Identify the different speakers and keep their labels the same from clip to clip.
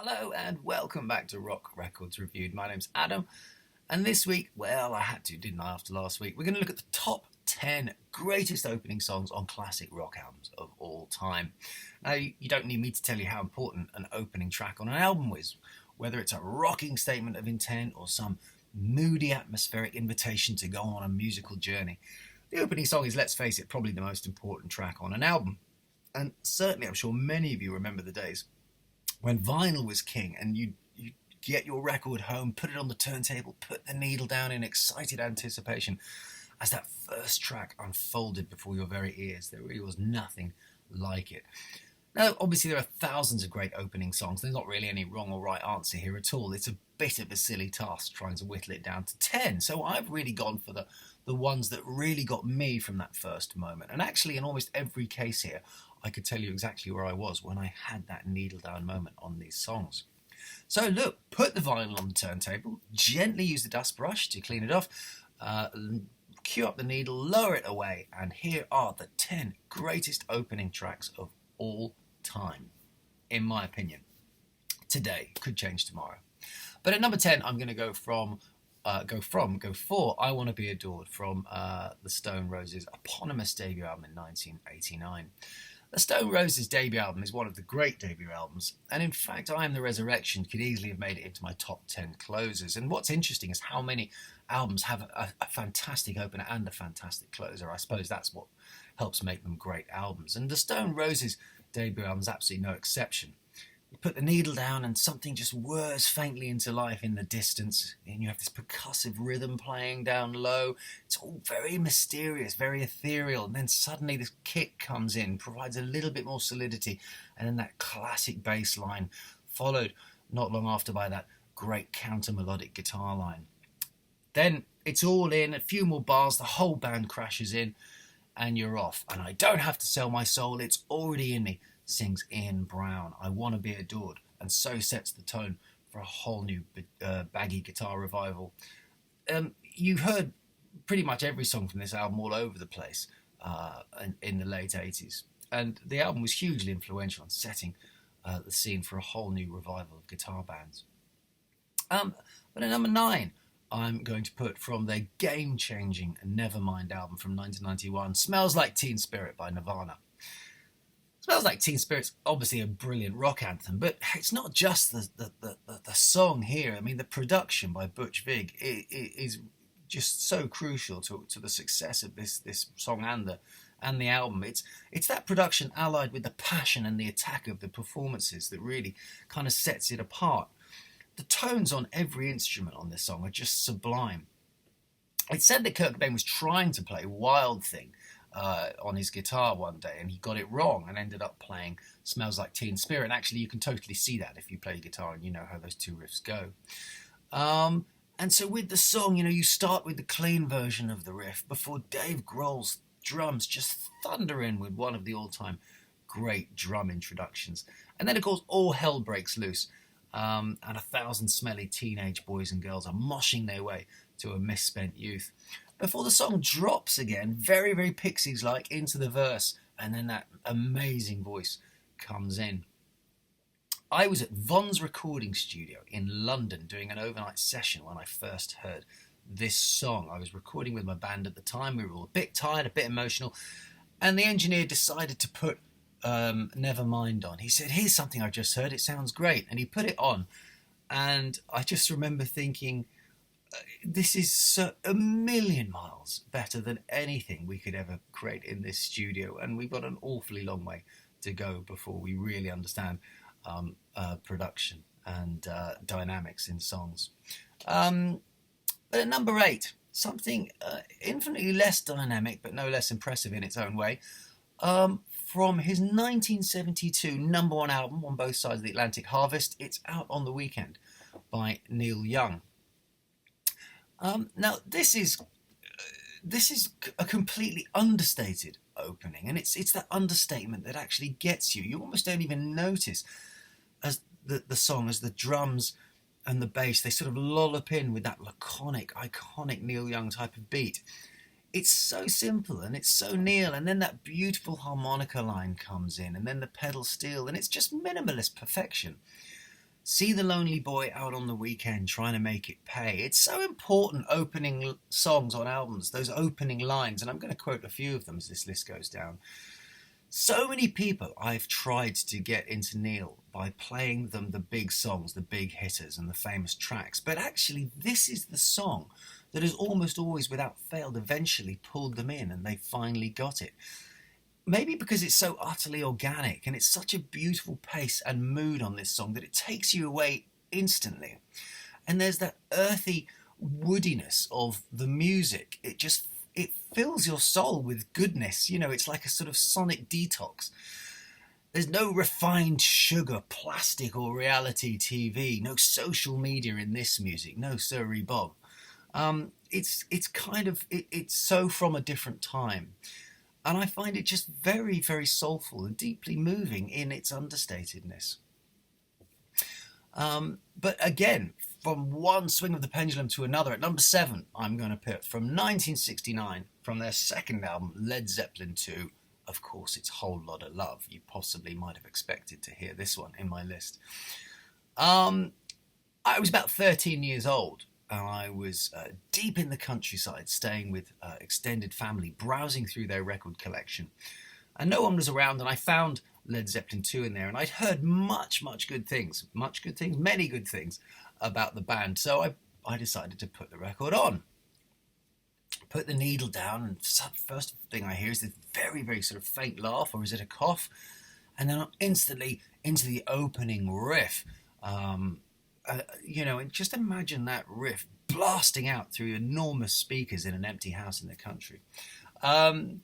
Speaker 1: Hello and welcome back to Rock Records Reviewed. My name's Adam, and this week, well, I had to, didn't I, after last week? We're going to look at the top 10 greatest opening songs on classic rock albums of all time. Now, you don't need me to tell you how important an opening track on an album is, whether it's a rocking statement of intent or some moody atmospheric invitation to go on a musical journey. The opening song is, let's face it, probably the most important track on an album. And certainly, I'm sure many of you remember the days when vinyl was king and you get your record home, put it on the turntable, put the needle down in excited anticipation as that first track unfolded before your very ears. There really was nothing like it. Now, obviously, there are thousands of great opening songs. There's not really any wrong or right answer here at all. It's a bit of a silly task trying to whittle it down to 10. So I've really gone for the ones that really got me from that first moment. And actually, in almost every case here, I could tell you exactly where I was when I had that needle down moment on these songs. So look, put the vinyl on the turntable, gently use the dust brush to clean it off, cue up the needle, lower it away, and here are the 10 greatest opening tracks of all time, in my opinion. Today, could change tomorrow. But at number 10, I'm going to go for I Want to Be Adored from the Stone Roses' eponymous debut album in 1989. The Stone Roses debut album is one of the great debut albums, and in fact I Am the Resurrection could easily have made it into my top 10 closers. And what's interesting is how many albums have a fantastic opener and a fantastic closer. I suppose that's what helps make them great albums, and the Stone Roses debut album is absolutely no exception. You put the needle down and something just whirs faintly into life in the distance, and you have this percussive rhythm playing down low. It's all very mysterious, very ethereal, and then suddenly this kick comes in, provides a little bit more solidity, and then that classic bass line, followed not long after by that great counter-melodic guitar line. Then it's all in, a few more bars, the whole band crashes in, and you're off. And I don't have to sell my soul, it's already in me, sings Ian Brown. I Want to Be Adored, and so sets the tone for a whole new baggy guitar revival. You heard pretty much every song from this album all over the place in the late 80s, and the album was hugely influential in setting the scene for a whole new revival of guitar bands. But at number 9, I'm going to put from their game-changing Nevermind album from 1991, Smells Like Teen Spirit by Nirvana. Smells Like Teen Spirit's obviously a brilliant rock anthem, but it's not just the song here. I mean, the production by Butch Vig is just so crucial to the success of this song and the album. It's that production allied with the passion and the attack of the performances that really kind of sets it apart. The tones on every instrument on this song are just sublime. It's said that Kurt Cobain was trying to play Wild Thing on his guitar one day, and he got it wrong and ended up playing Smells Like Teen Spirit. And actually, you can totally see that if you play guitar and you know how those two riffs go. And so with the song, you start with the clean version of the riff before Dave Grohl's drums just thunder in with one of the all-time great drum introductions. And then, of course, all hell breaks loose, and 1,000 smelly teenage boys and girls are moshing their way to a misspent youth, before the song drops again, very, very Pixies-like, into the verse, and then that amazing voice comes in. I was at Von's recording studio in London doing an overnight session when I first heard this song. I was recording with my band at the time. We were all a bit tired, a bit emotional, and the engineer decided to put Nevermind on. He said, here's something I just heard, it sounds great, and he put it on, and I just remember thinking, this is so a million miles better than anything we could ever create in this studio, and we've got an awfully long way to go before we really understand production and dynamics in songs. But at number 8, something infinitely less dynamic but no less impressive in its own way, from his 1972 number 1 album on both sides of the Atlantic, Harvest. It's Out on the Weekend by Neil Young. Now, this is a completely understated opening, and it's that understatement that actually gets you. You almost don't even notice as the song, as the drums and the bass, they sort of lollop in with that laconic, iconic Neil Young type of beat. It's so simple and it's so Neil, and then that beautiful harmonica line comes in, and then the pedal steel, and it's just minimalist perfection. See the lonely boy out on the weekend trying to make it pay. It's so important, opening songs on albums, those opening lines, and I'm going to quote a few of them as this list goes down. So many people I've tried to get into Neil by playing them the big songs, the big hitters and the famous tracks, but actually this is the song that has almost always without fail eventually pulled them in and they finally got it. Maybe because it's so utterly organic and it's such a beautiful pace and mood on this song that it takes you away instantly. And there's that earthy woodiness of the music. It fills your soul with goodness. You know, it's like a sort of sonic detox. There's no refined sugar, plastic or reality TV, no social media in this music, no sirree Bob. It's so from a different time. And I find it just very, very soulful and deeply moving in its understatedness. But again, from one swing of the pendulum to another, at number 7, I'm going to put from 1969, from their second album, Led Zeppelin II, of course, It's Whole Lotta Love. You possibly might have expected to hear this one in my list. I was about 13 years old, and I was deep in the countryside, staying with extended family, browsing through their record collection. And no one was around, and I found Led Zeppelin II in there, and I'd heard many good things about the band. So I decided to put the record on. Put the needle down, and first thing I hear is this very, very sort of faint laugh, or is it a cough? And then I'm instantly into the opening riff. And just imagine that riff blasting out through enormous speakers in an empty house in the country. Of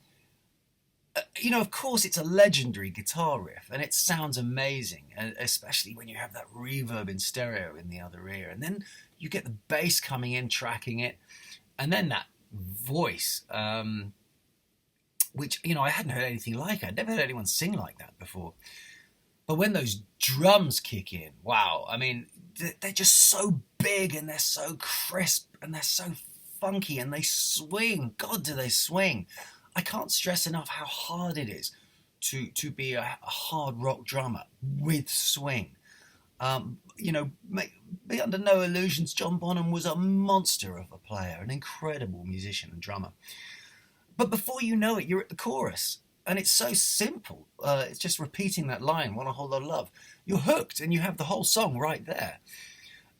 Speaker 1: course, it's a legendary guitar riff, and it sounds amazing, especially when you have that reverb in stereo in the other ear. And then you get the bass coming in, tracking it, and then that voice, which, I hadn't heard anything like it. I'd never heard anyone sing like that before. But when those drums kick in, wow, I mean, they're just so big, and they're so crisp, and they're so funky, and they swing. God, do they swing. I can't stress enough how hard it is to be a hard rock drummer with swing. Be under no illusions, John Bonham was a monster of a player, an incredible musician and drummer. But before you know it, you're at the chorus, and it's so simple. It's just repeating that line, "Want a Whole Lot of Love." You're hooked, and you have the whole song right there.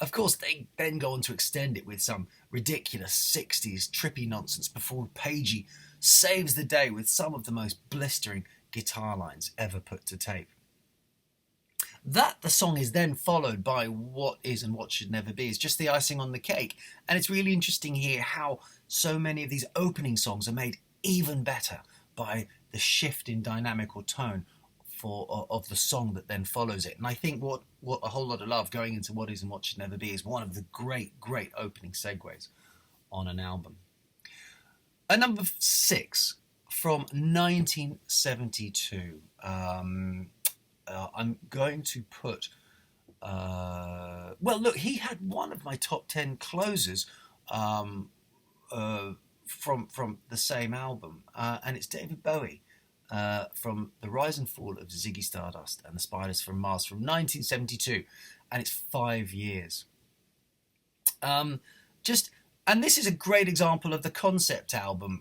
Speaker 1: Of course, they then go on to extend it with some ridiculous 60s trippy nonsense before Pagey saves the day with some of the most blistering guitar lines ever put to tape. The song is then followed by What Is and What Should Never Be. It's just the icing on the cake. And it's really interesting here how so many of these opening songs are made even better by the shift in dynamic or tone of the song that then follows it. And I think what A Whole Lot of Love going into What Is and What Should Never Be is one of the great, great opening segues on an album. At number 6, from 1972, I'm going to put... he had one of my top 10 closers from the same album, and it's David Bowie from The Rise and Fall of Ziggy Stardust and the Spiders from Mars from 1972, and it's 5 years. And this is a great example of the concept album.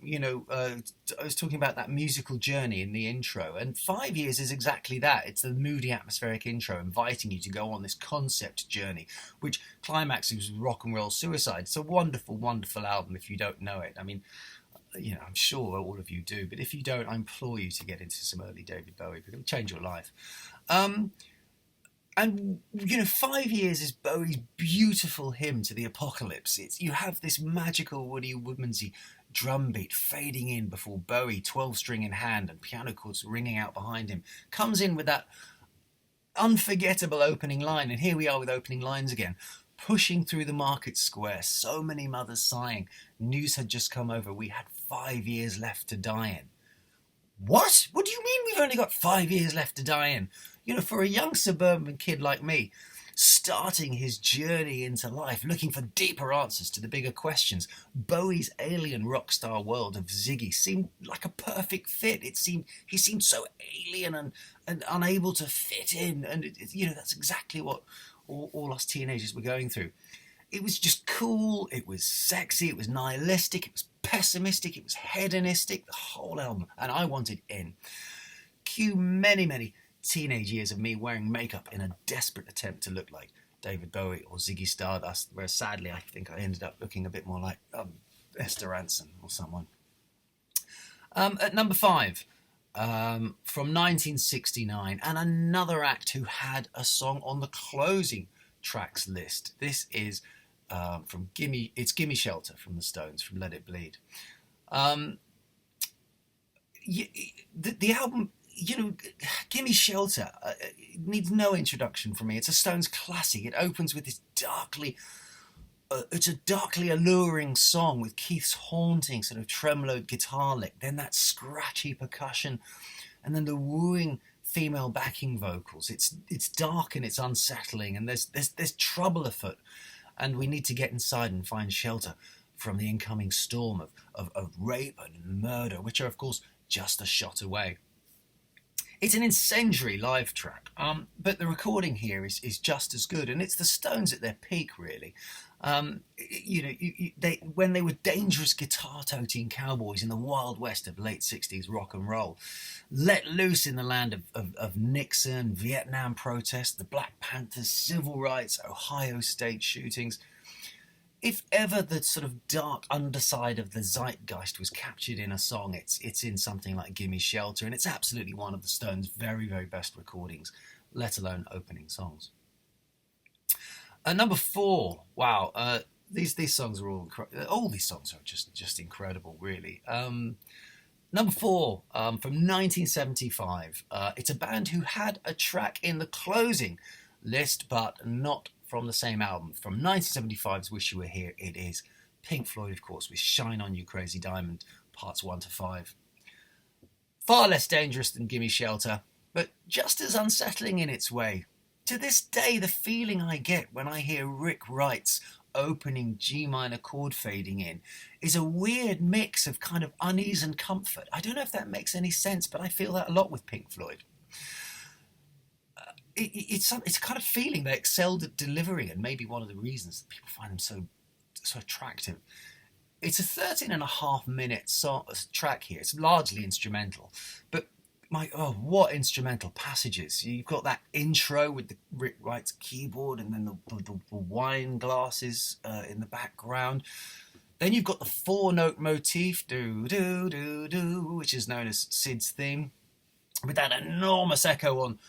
Speaker 1: I was talking about that musical journey in the intro, and 5 years is exactly that. It's the moody, atmospheric intro inviting you to go on this concept journey, which climaxes with Rock and Roll Suicide. It's a wonderful, wonderful album if you don't know it. I mean, I'm sure all of you do, but if you don't, I implore you to get into some early David Bowie, because it'll change your life. And 5 years is Bowie's beautiful hymn to the apocalypse. You have this magical Woody Woodmansey drum beat fading in before Bowie, 12-string in hand and piano chords ringing out behind him, comes in with that unforgettable opening line. And here we are with opening lines again. Pushing through the market square, so many mothers sighing. News had just come over. We had 5 years left to die in. What? What do you mean we've only got 5 years left to die in? For a young suburban kid like me, starting his journey into life, looking for deeper answers to the bigger questions, Bowie's alien rock star world of Ziggy seemed like a perfect fit. He seemed so alien and unable to fit in, and that's exactly what all us teenagers were going through. It was just cool, it was sexy, it was nihilistic, it was pessimistic, it was hedonistic, the whole album, and I wanted in. Cue many, many teenage years of me wearing makeup in a desperate attempt to look like David Bowie or Ziggy Stardust, whereas sadly I think I ended up looking a bit more like Esther Rantzen or someone. At number 5, from 1969, and another act who had a song on the closing tracks list. This is from Gimme Shelter from the Stones, from Let It Bleed. The album, Gimme Shelter needs no introduction from me. It's a Stones classic. It opens with this it's a darkly alluring song with Keith's haunting sort of tremoloed guitar lick, then that scratchy percussion, and then the wooing female backing vocals. It's dark and it's unsettling, and there's trouble afoot, and we need to get inside and find shelter from the incoming storm of rape and murder, which are of course just a shot away. It's an incendiary live track, but the recording here is just as good, and it's the Stones at their peak, really. When they were dangerous guitar-toting cowboys in the Wild West of late 60s rock and roll, let loose in the land of Nixon, Vietnam protests, the Black Panthers, civil rights, Ohio state shootings. If ever the sort of dark underside of the zeitgeist was captured in a song, it's in something like Gimme Shelter, and it's absolutely one of the Stones' very, very best recordings, let alone opening songs. Number 4, wow, these songs are all these songs are just incredible, really. Number 4, from 1975, it's a band who had a track in the closing list, but not from the same album. From 1975's Wish You Were Here, it is Pink Floyd, of course, with Shine On You Crazy Diamond, parts 1 to 5. Far less dangerous than Gimme Shelter, but just as unsettling in its way. To this day, the feeling I get when I hear Rick Wright's opening G minor chord fading in is a weird mix of kind of unease and comfort. I don't know if that makes any sense, but I feel that a lot with Pink Floyd. It's a kind of feeling they excelled at delivering, and maybe one of the reasons that people find them so attractive. It's a 13.5-minute track here. It's largely instrumental, but what instrumental passages. You've got that intro with the Rick Wright's keyboard, and then the wine glasses in the background. Then you've got the 4-note motif, do do do do, which is known as Sid's theme, with that enormous echo on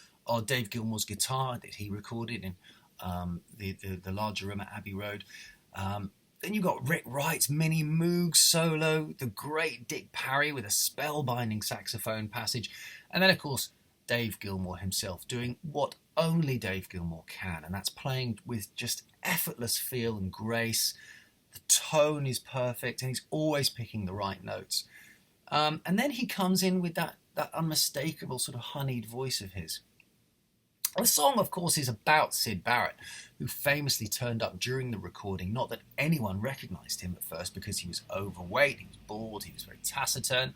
Speaker 1: Dave Gilmour's guitar that he recorded in the larger room at Abbey Road. Then you've got Rick Wright's mini Moog solo, the great Dick Parry with a spellbinding saxophone passage, and then of course Dave Gilmour himself doing what only Dave Gilmour can, and that's playing with just effortless feel and grace. The tone is perfect, and he's always picking the right notes. And then he comes in with that unmistakable sort of honeyed voice of his. The song, of course, is about Syd Barrett, who famously turned up during the recording. Not that anyone recognised him at first, because he was overweight, he was bald, he was very taciturn.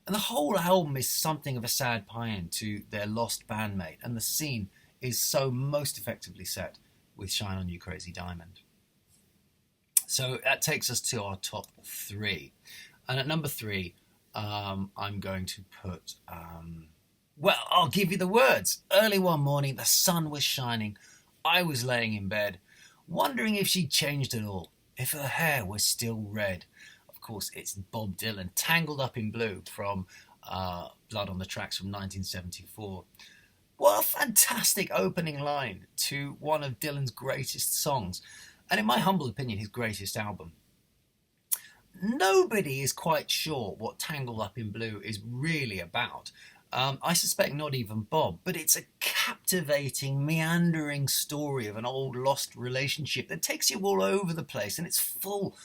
Speaker 1: And the whole album is something of a sad paean to their lost bandmate, and the scene is so most effectively set with Shine On You Crazy Diamond. So that takes us to our top 3. And at number 3, I'm going to put... Well, I'll give you the words. Early one morning, the sun was shining. I was laying in bed, wondering if she'd changed at all, if her hair was still red. Of course, it's Bob Dylan, Tangled Up in Blue, from Blood on the Tracks from 1974. What a fantastic opening line to one of Dylan's greatest songs, and in my humble opinion, his greatest album. Nobody is quite sure what Tangled Up in Blue is really about. I suspect not even Bob, but it's a captivating, meandering story of an old lost relationship that takes you all over the place, and it's full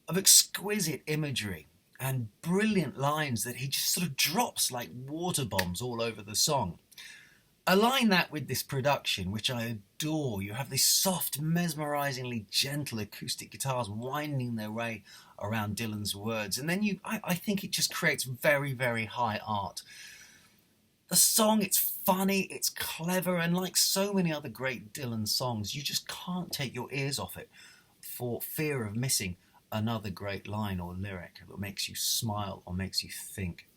Speaker 1: of exquisite imagery and brilliant lines that he just sort of drops like water bombs all over the song. Align that with this production, which I adore. You have these soft, mesmerisingly gentle acoustic guitars winding their way around Dylan's words, and then I think it just creates very, very high art. The song, it's funny, it's clever, and like so many other great Dylan songs, you just can't take your ears off it for fear of missing another great line or lyric that makes you smile or makes you think.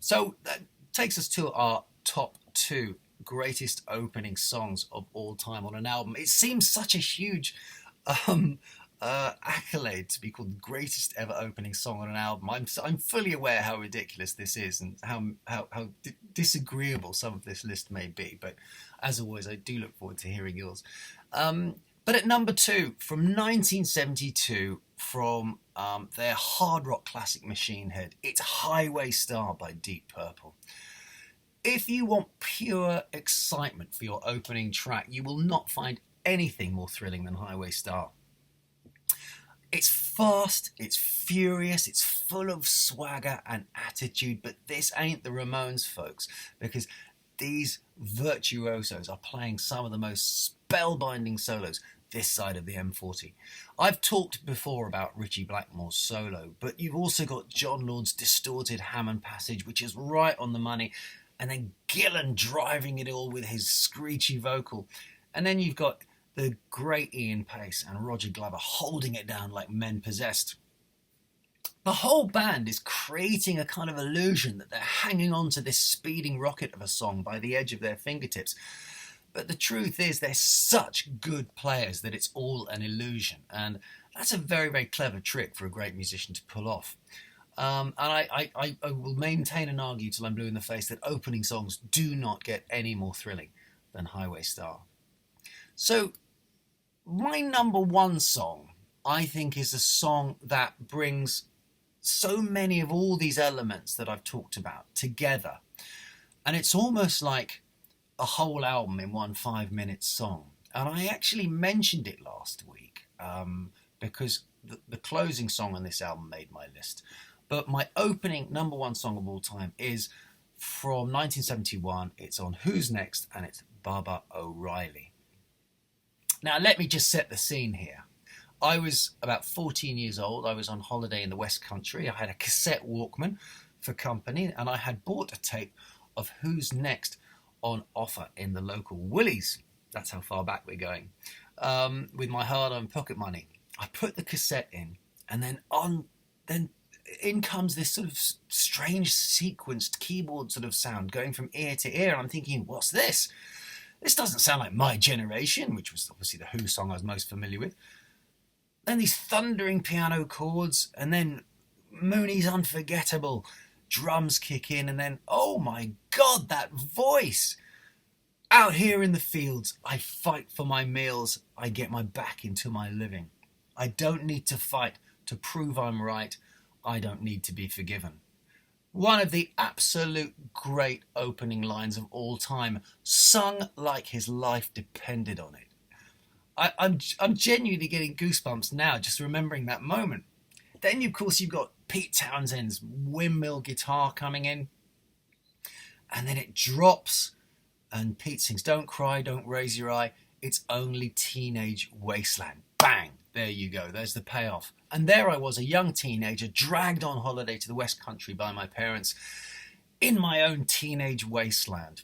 Speaker 1: So that takes us to our top two greatest opening songs of all time on an album. It seems such a huge um, accolade to be called the greatest ever opening song on an album. I'm fully aware how ridiculous this is and how disagreeable some of this list may be. But as always, I do look forward to hearing yours. But at number two, from 1972, from their hard rock classic Machine Head, it's Highway Star by Deep Purple. If you want pure excitement for your opening track, you will not find anything more thrilling than Highway Star. It's fast, it's furious, it's full of swagger and attitude, but this ain't the Ramones, folks, because these virtuosos are playing some of the most spellbinding solos this side of the M40. I've talked before about Ritchie Blackmore's solo, but you've also got Jon Lord's distorted Hammond passage, which is right on the money, and then Gillan driving it all with his screechy vocal. And then you've got the great Ian Paice and Roger Glover holding it down like men possessed. The whole band is creating a kind of illusion that they're hanging on to this speeding rocket of a song by the edge of their fingertips. But the truth is they're such good players that it's all an illusion. And that's a very, very clever trick for a great musician to pull off. And I will maintain and argue till I'm blue in the face that opening songs do not get any more thrilling than Highway Star. So my number one song, I think, is a song that brings so many of all these elements that I've talked about together. And it's almost like a whole album in one 5-minute song. And I actually mentioned it last week because the closing song on this album made my list. But my opening number one song of all time is from 1971. It's on Who's Next, and it's Baba O'Riley. Now, let me just set the scene here. I was about 14 years old. I was on holiday in the West Country. I had a cassette Walkman for company, and I had bought a tape of Who's Next on offer in the local Woolies. That's how far back we're going. With my hard-earned pocket money. I put the cassette in, and then in comes this sort of strange sequenced keyboard sort of sound going from ear to ear. And I'm thinking, what's this? This doesn't sound like My Generation, which was obviously the Who song I was most familiar with. Then these thundering piano chords, and then Mooney's Unforgettable drums kick in, and then, oh my God, that voice! Out here in the fields, I fight for my meals, I get my back into my living. I don't need to fight to prove I'm right, I don't need to be forgiven. One of the absolute great opening lines of all time, sung like his life depended on it. I'm genuinely getting goosebumps now just remembering that moment. Then, of course, you've got Pete Townshend's windmill guitar coming in. And then it drops and Pete sings, "Don't cry, don't raise your eye. It's only teenage wasteland." Bang! There you go. There's the payoff. And there I was, a young teenager, dragged on holiday to the West Country by my parents in my own teenage wasteland.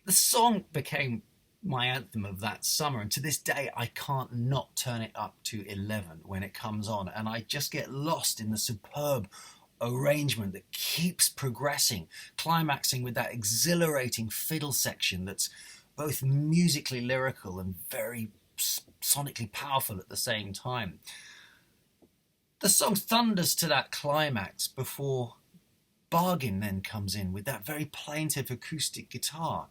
Speaker 1: The song became my anthem of that summer, and to this day I can't not turn it up to 11 when it comes on, and I just get lost in the superb arrangement that keeps progressing, climaxing with that exhilarating fiddle section that's both musically lyrical and very sonically powerful at the same time. The song thunders to that climax before Bargain then comes in with that very plaintive acoustic guitar.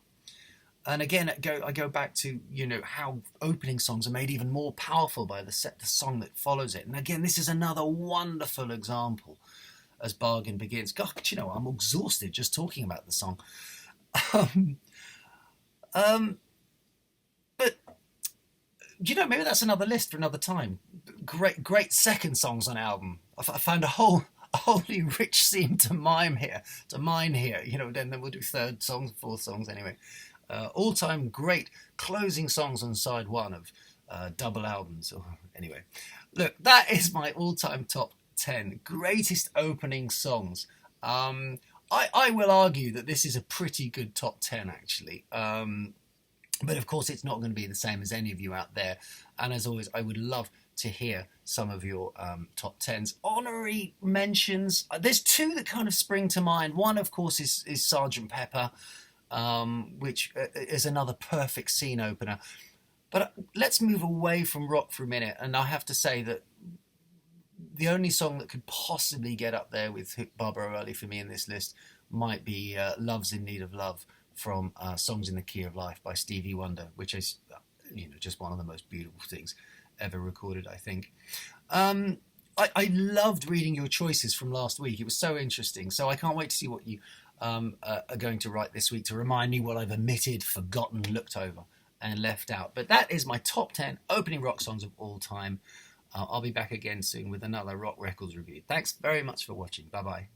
Speaker 1: And again, I go back to, how opening songs are made even more powerful by the song that follows it. And again, this is another wonderful example as Bargain begins. God, I'm exhausted just talking about the song. But maybe that's another list for another time. Great second songs on album. I found a wholly rich seam to mine here. Then we'll do third songs, fourth songs anyway. All-time great closing songs on side one of double albums. Anyway, look, that is my all-time top 10 greatest opening songs. I will argue that this is a pretty good top 10, actually. But of course, it's not going to be the same as any of you out there. And as always, I would love to hear some of your top 10s. Honorary mentions. There's two that kind of spring to mind. One, of course, is Sergeant Pepper, which is another perfect scene opener. But let's move away from rock for a minute. And I have to say that the only song that could possibly get up there with Barbara O'Reilly for me in this list might be Love's in Need of Love from Songs in the Key of Life by Stevie Wonder, which is just one of the most beautiful things ever recorded, I think. I loved reading your choices from last week. It was so interesting. So I can't wait to see what you are going to write this week to remind me what I've omitted, forgotten, looked over and left out. But that is my top 10 opening rock songs of all time. I'll be back again soon with another Rock Records review. Thanks very much for watching. Bye-bye.